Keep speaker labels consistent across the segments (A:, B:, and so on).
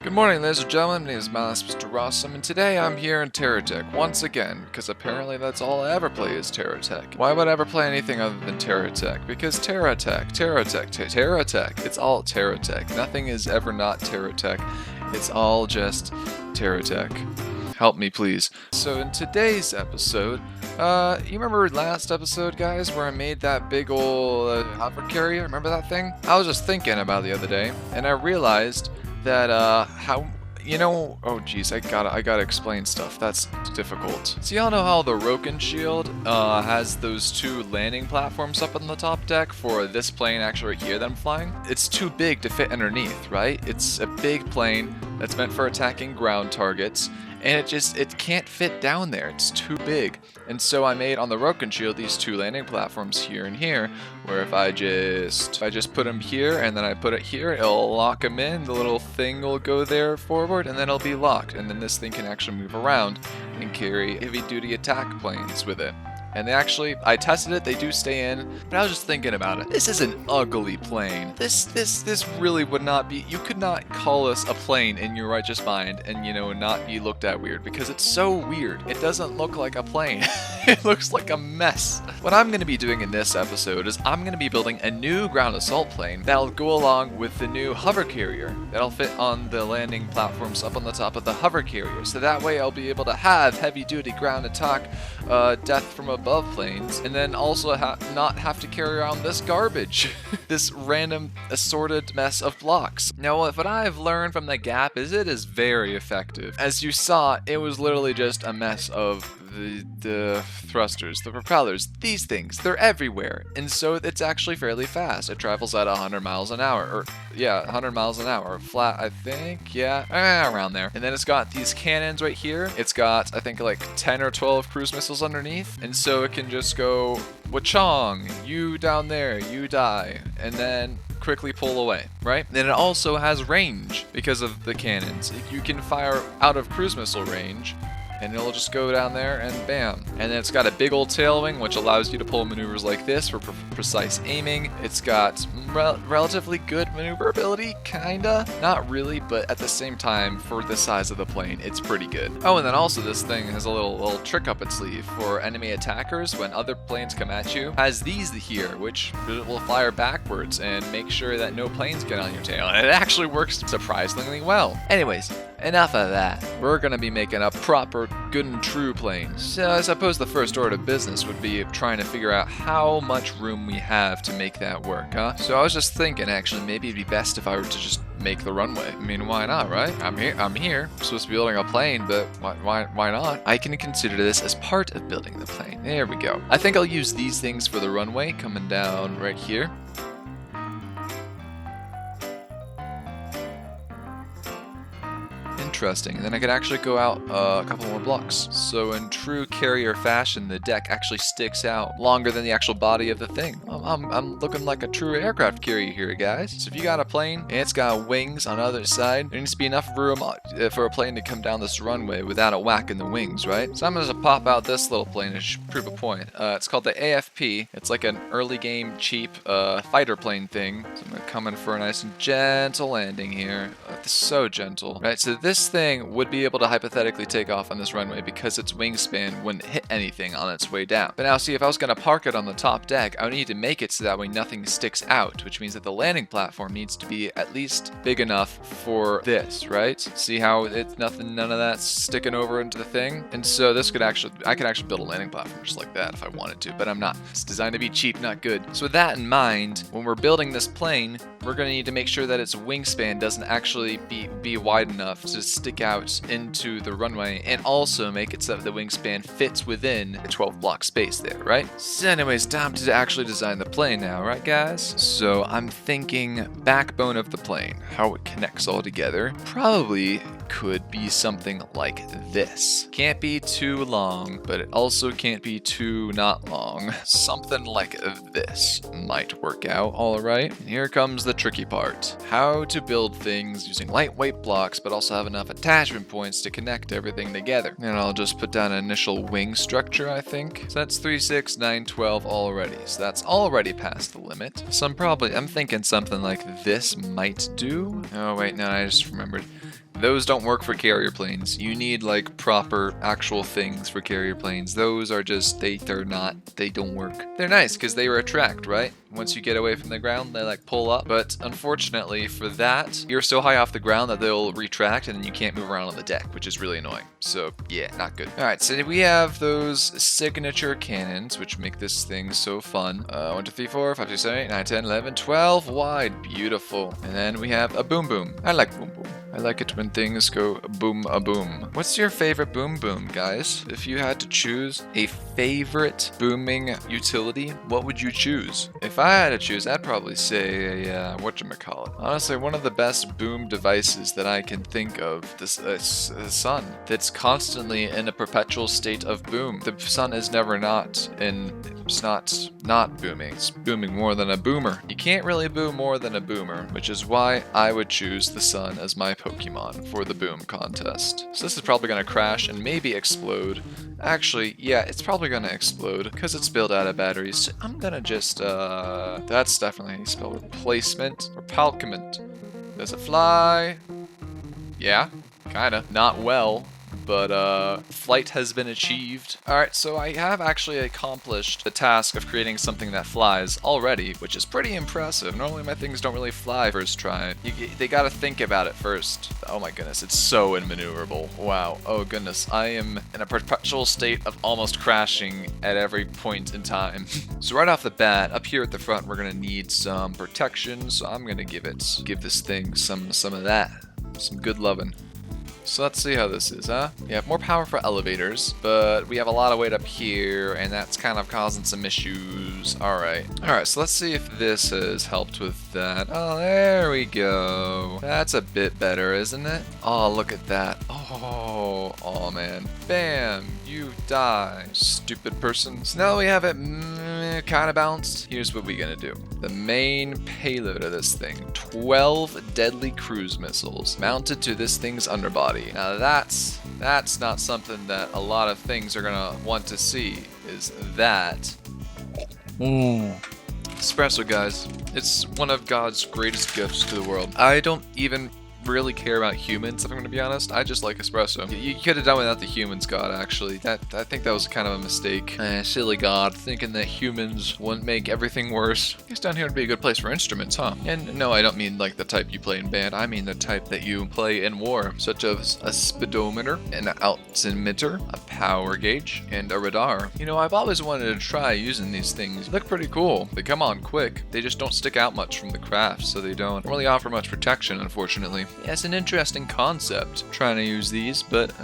A: Good morning, ladies and gentlemen. My name is Miles Mr. Rossum, and today I'm here in TerraTech once again, because apparently that's all I ever play is TerraTech. Why would I ever play anything other than TerraTech? Because TerraTech, it's all TerraTech. Nothing is ever not TerraTech. It's all just TerraTech. Help me, please. So in today's episode, you remember last episode, guys, where I made that big ol' hover carrier? Remember that thing? I was just thinking about it the other day, and I realized that, oh geez, I gotta explain stuff. That's difficult. So y'all know how the Roken Shield has those two landing platforms up on the top deck for this plane actually right here that I'm flying? It's too big to fit underneath, right? It's a big plane that's meant for attacking ground targets, and it can't fit down there. It's too big. And so I made on the Roken Shield these two landing platforms here and here, where if I just put them here and then I put it here, it'll lock them in. The little thing will go there forward and then it'll be locked. And then this thing can actually move around and carry heavy duty attack planes with it. And I tested it, they do stay in, but I was just thinking about it. This is an ugly plane. This really would not be, you could not call this a plane in your righteous mind and, not be looked at weird, because it's so weird. It doesn't look like a plane. It looks like a mess. What I'm going to be doing in this episode is I'm going to be building a new ground assault plane that'll go along with the new hover carrier that'll fit on the landing platforms up on the top of the hover carrier. So that way I'll be able to have heavy duty ground attack, death from above planes, and then also not have to carry around this garbage. This random assorted mess of blocks. Now what I've learned from the Gap is it is very effective. As you saw, it was literally just a mess of the thrusters, the propellers, these things, they're everywhere. And so it's actually fairly fast. It travels at 100 miles an hour, 100 miles an hour, flat, I think, around there. And then it's got these cannons right here. It's got, I think, like 10 or 12 cruise missiles underneath. And so it can just go, wachong, you down there, you die. And then quickly pull away, right? Then it also has range because of the cannons. You can fire out of cruise missile range, and it'll just go down there and bam. And then it's got a big old tail wing, which allows you to pull maneuvers like this for precise aiming. It's got relatively good maneuverability, kinda. Not really, but at the same time, for the size of the plane, it's pretty good. Oh, and then also this thing has a little trick up its sleeve for enemy attackers. When other planes come at you, has these here, which will fire backwards and make sure that no planes get on your tail. And it actually works surprisingly well. Anyways, enough of that. We're gonna be making a proper good and true plane. So I suppose the first order of business would be trying to figure out how much room we have to make that work, huh? So I was just thinking, actually, maybe it'd be best if I were to just make the runway. I mean, why not, right? I'm here. I'm supposed to be building a plane, but why not? I can consider this as part of building the plane. There we go. I think I'll use these things for the runway coming down right here. Interesting. And then I could actually go out a couple more blocks. So in true carrier fashion, the deck actually sticks out longer than the actual body of the thing. I'm looking like a true aircraft carrier here, guys. So if you got a plane and it's got wings on the other side, there needs to be enough room for a plane to come down this runway without it whacking the wings, right? So I'm going to pop out this little plane to prove a point. It's called the AFP. It's like an early game cheap fighter plane thing. So I'm going to come in for a nice and gentle landing here. It's so gentle, right? So this thing would be able to hypothetically take off on this runway because its wingspan wouldn't hit anything on its way down. But now see, if I was going to park it on the top deck, I would need to make it so that way nothing sticks out, which means that the landing platform needs to be at least big enough for this, right? See how it's none of that's sticking over into the thing? And so I could actually build a landing platform just like that if I wanted to, but I'm not. It's designed to be cheap, not good. So with that in mind, when we're building this plane, we're going to need to make sure that its wingspan doesn't actually be wide enough to stick out into the runway, and also make it so that the wingspan fits within a 12 block space there, right? So anyways, time to actually design the plane now, right guys? So I'm thinking backbone of the plane, how it connects all together. Probably could be something like this. Can't be too long, but it also can't be too not long. Something like this might work out, alright? Here comes the tricky part. How to build things using lightweight blocks, but also have enough attachment points to connect everything together. And I'll just put down an initial wing structure, I think. So that's 3, 6, 9, 12 already. So that's already past the limit. So I'm thinking something like this might do. Oh wait, no, I just remembered. Those don't work for carrier planes. You need like proper actual things for carrier planes. Those are just, they don't work. They're nice because they retract, right? Once you get away from the ground, they like pull up. But unfortunately for that, you're so high off the ground that they'll retract and then you can't move around on the deck, which is really annoying. So yeah, not good. All right, so we have those signature cannons, which make this thing so fun. 1, 2, 3, 4, 5, 6, 7, 8, 9, 10, 11, 12 wide. Beautiful. And then we have a boom boom. I like boom boom. I like it when things go boom a boom. What's your favorite boom boom, guys? If you had to choose a favorite booming utility, what would you choose? If I had to choose, I'd probably say a, whatchamacallit. Honestly, one of the best boom devices that I can think of, the sun, that's constantly in a perpetual state of boom. The sun is never not booming. It's booming more than a boomer. You can't really boom more than a boomer, which is why I would choose the sun as my Pokemon for the boom contest. So this is probably going to crash and maybe explode. Actually, yeah, it's probably going to explode because it's built out of batteries. So I'm going to just, that's definitely how you spell replacement or palcament. Does it fly? Yeah, kinda. Not well. But flight has been achieved. Alright, so I have actually accomplished the task of creating something that flies already, which is pretty impressive. Normally my things don't really fly first try. They gotta think about it first. Oh my goodness, it's so immaneuverable. Wow, oh goodness, I am in a perpetual state of almost crashing at every point in time. So right off the bat, up here at the front, we're gonna need some protection, so I'm gonna give this thing some of that. Some good loving. So let's see how this is, huh? We have more power for elevators, but we have a lot of weight up here, and that's kind of causing some issues. Alright, so let's see if this has helped with that. Oh, there we go. That's a bit better, isn't it? Oh, look at that. Oh man. Bam! You die, stupid person. So now that we have it kind of balanced, here's what we're gonna do. The main payload of this thing, 12 deadly cruise missiles mounted to this thing's underbody. Now that's not something that a lot of things are gonna want to see, is that. Espresso, guys. It's one of God's greatest gifts to the world. I don't even really care about humans, if I'm going to be honest. I just like espresso. You could have done without the humans, God, actually. I think that was kind of a mistake. Silly God, thinking that humans wouldn't make everything worse. I guess down here would be a good place for instruments, huh? And no, I don't mean like the type you play in band. I mean the type that you play in war, such as a speedometer, an altimeter, a power gauge, and a radar. You know, I've always wanted to try using these things. They look pretty cool. They come on quick. They just don't stick out much from the craft, so they don't really offer much protection, unfortunately. Yeah, it's an interesting concept, trying to use these, but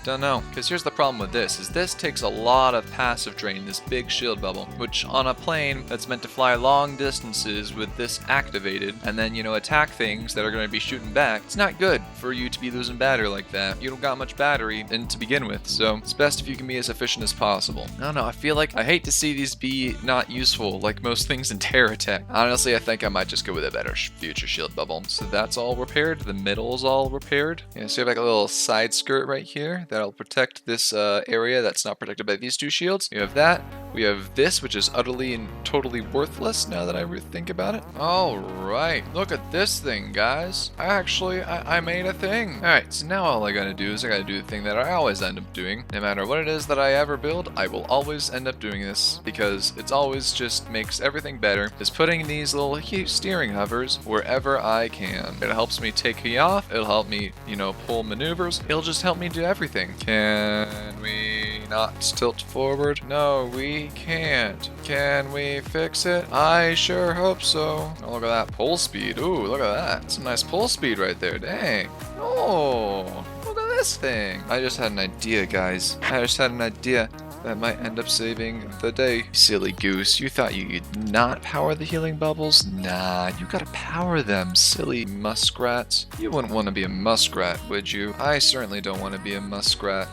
A: don't know. Because here's the problem with this, is this takes a lot of passive drain, this big shield bubble, which on a plane that's meant to fly long distances with this activated, and then, you know, attack things that are going to be shooting back, it's not good for you to be losing battery like that. You don't got much battery to begin with, so it's best if you can be as efficient as possible. I don't know, I feel like I hate to see these be not useful like most things in Terra Tech. Honestly, I think I might just go with a better future shield bubble. So that's all repaired. The middle's all repaired. Yeah, so you have like a little side skirt right here that'll protect this area that's not protected by these two shields. You have that. We have this, which is utterly and totally worthless now that I think about it. All right, look at this thing, guys. I made a thing. All right, so now all I gotta do is I gotta do the thing that I always end up doing. No matter what it is that I ever build, I will always end up doing this because it's always just makes everything better. Is putting these little steering hovers wherever I can. It helps me take me off. It'll help me, you know, pull maneuvers. It'll just help me do everything. Can we not tilt forward? No, we can't. Can we fix it? I sure hope so. Oh, look at that pull speed. Ooh, look at that. Some nice pull speed right there. Dang. Oh, look at this thing. I just had an idea, guys. I just had an idea that might end up saving the day. Silly goose, you thought you could not power the healing bubbles? Nah, you gotta power them, silly muskrats. You wouldn't want to be a muskrat, would you? I certainly don't want to be a muskrat.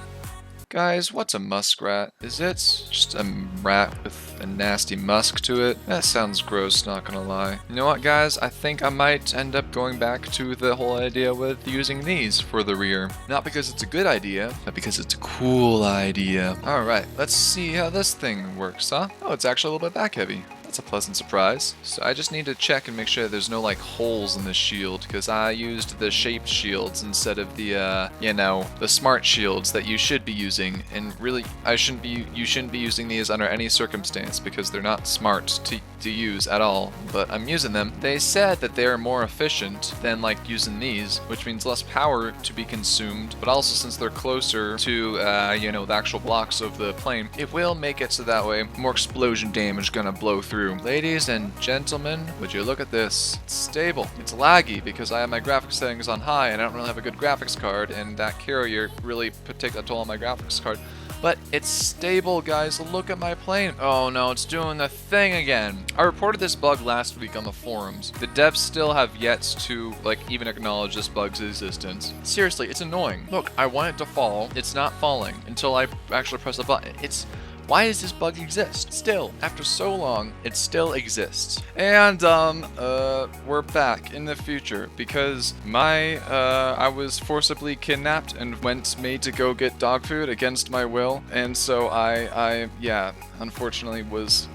A: Guys, what's a muskrat? Is it just a rat with a nasty musk to it? That sounds gross, not gonna lie. You know what, guys? I think I might end up going back to the whole idea with using these for the rear. Not because it's a good idea, but because it's a cool idea. Alright, let's see how this thing works, huh? Oh, it's actually a little bit back heavy. that's a pleasant surprise. So I just need to check and make sure there's no like holes in the shield, because I used the shaped shields instead of the the smart shields that you should be using. And really, you shouldn't be using these under any circumstance because they're not smart to use at all. But I'm using them. They said that they are more efficient than like using these, which means less power to be consumed. But also, since they're closer to the actual blocks of the plane, it will make it so that way more explosion damage gonna blow through. Ladies and gentlemen, would you look at this? It's stable. It's laggy because I have my graphics settings on high and I don't really have a good graphics card, and that carrier really takes a toll on my graphics card. But it's stable, guys. Look at my plane. Oh no, it's doing the thing again. I reported this bug last week on the forums. The devs still have yet to even acknowledge this bug's existence. Seriously, it's annoying. Look, I want it to fall. It's not falling until I actually press the button. Why does this bug exist? Still, after so long, it still exists. And, we're back in the future because I was forcibly kidnapped and made to go get dog food against my will. And so unfortunately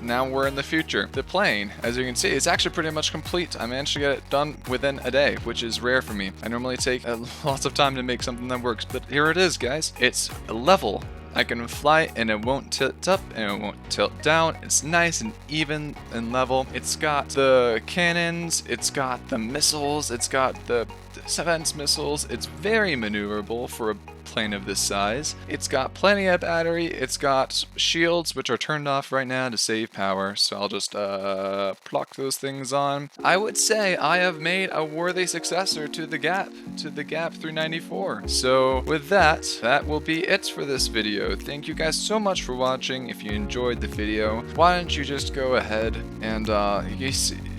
A: now we're in the future. The plane, as you can see, is actually pretty much complete. I managed to get it done within a day, which is rare for me. I normally take lots of time to make something that works, but here it is, guys. It's level. I can fly and it won't tilt up and it won't tilt down. It's nice and even and level. It's got the cannons, it's got the missiles, it's got the defense missiles. It's very maneuverable for a plane of this size. It's got plenty of battery. It's got shields, which are turned off right now to save power. So I'll just pluck those things on. I would say I have made a worthy successor to the Gap 394. So with that will be it for this video. Thank you guys so much for watching. If you enjoyed the video, why don't you just go ahead and you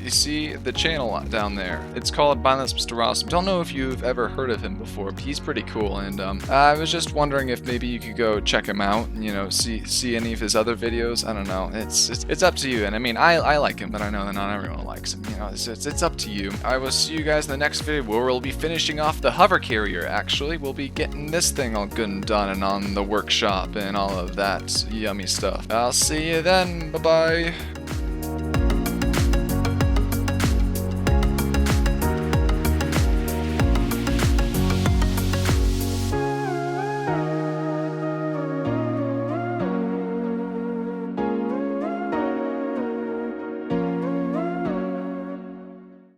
A: see the channel down there. It's called Mindless Mr. Awesome. Don't know if you've ever heard of him before, but he's pretty cool. And I was just wondering if maybe you could go check him out. See any of his other videos. I don't know. It's up to you. And I mean, I like him, but I know that not everyone likes him. It's up to you. I will see you guys in the next video where we'll be finishing off the hover carrier. Actually, we'll be getting this thing all good and done and on the workshop and all of that yummy stuff. I'll see you then. Bye bye.